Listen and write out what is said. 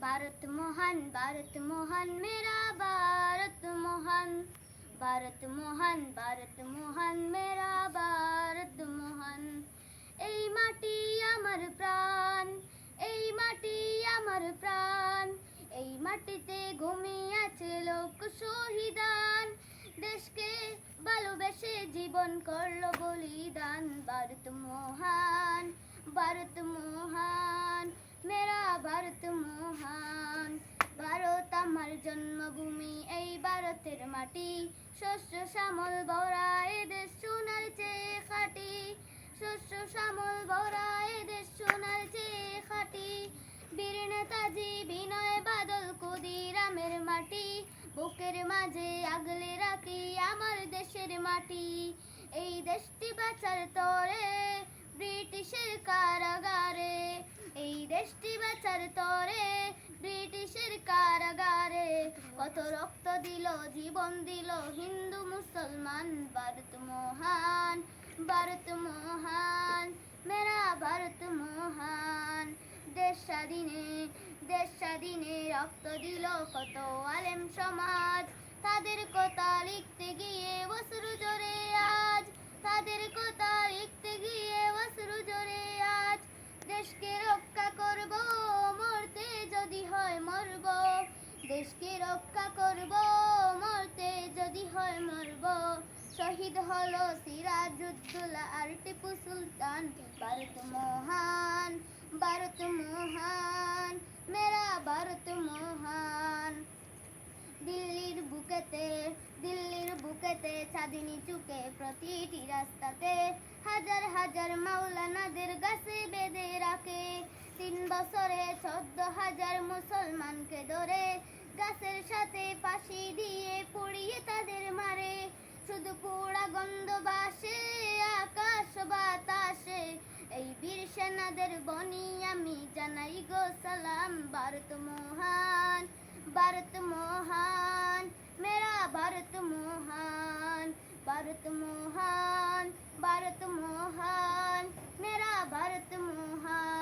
भारत महान मेरा भारत महान, भारत महान, भारत महान मेरा भारत महान। এই মাটি আমার প্রাণ, এই মাটি আমার প্রাণ, এই মাটিতে ঘুমিয়ে আছে লোক শহীদান, দেশকে ভালোবেসে জীবন করলো বলিদান। ভারত মহান, ভারত মহান মেরা ভারত মহান। ভারত আমার জন্মভূমি, এই ভারতের মাটি, শস্য শ্যামল ভরা এ দেশ সোনার চেয়ে খাঁটি, শস্য শ্যামল ভরা এ দেশ সোনার চেয়ে খাঁটি। বীর নেতাজি বিনয় বাদল ক্ষুদিরামের মাটি, বুকের মাঝে আগলে রাখি আমার দেশের মাটি। এই দেশটি বাঁচার তরে ব্রিটিশের কারাগারে, এই দেশটি বাঁচার তরে ব্রিটিশের কারাগারে, কত রক্ত দিল জীবন দিল হিন্দু মুসলমান। ভারত মহান, ভারত মহান মেরা ভারত মহান। দেশ স্বাধীনে রক্ত দিল কত আলেম সমাজ, তাদের কথা লিখতে গিয়ে বছর জোরে আজ, তাদের কথা লিখতে গিয়ে বছর জোরে আজ। দেশকে রক্ষা করব মরতে যদি হয় মরব, দেশকে রক্ষা করব মরতে যদি হয় মরব। শহীদ হলো সিরাজউদ্দৌলা আর টিপু সুলতান। ভারত মহান, ভারত মহান মেরা ভারত মহান। দিল্লির বুকেতে চাঁদনি চুকে প্রতিটি রাস্তাতে হাজার হাজার মাওলানাদের গাছে বেঁধে রাখে। 3 বছরে 14,000 মুসলমানকে ধরে গাছের সাথে ফাঁসি দিয়ে পুড়িয়ে তাদের মারে। শুধু পোড়া গন্ধ বাসে আকাশ বাতাসে, এই বীর সেনাদের বনি আমি জানাই গো সালাম। ভারত মহান, ভারত মহান মেরা ভারত মহান। ভারত মহান, ভারত মহান মেরা ভারত মহান।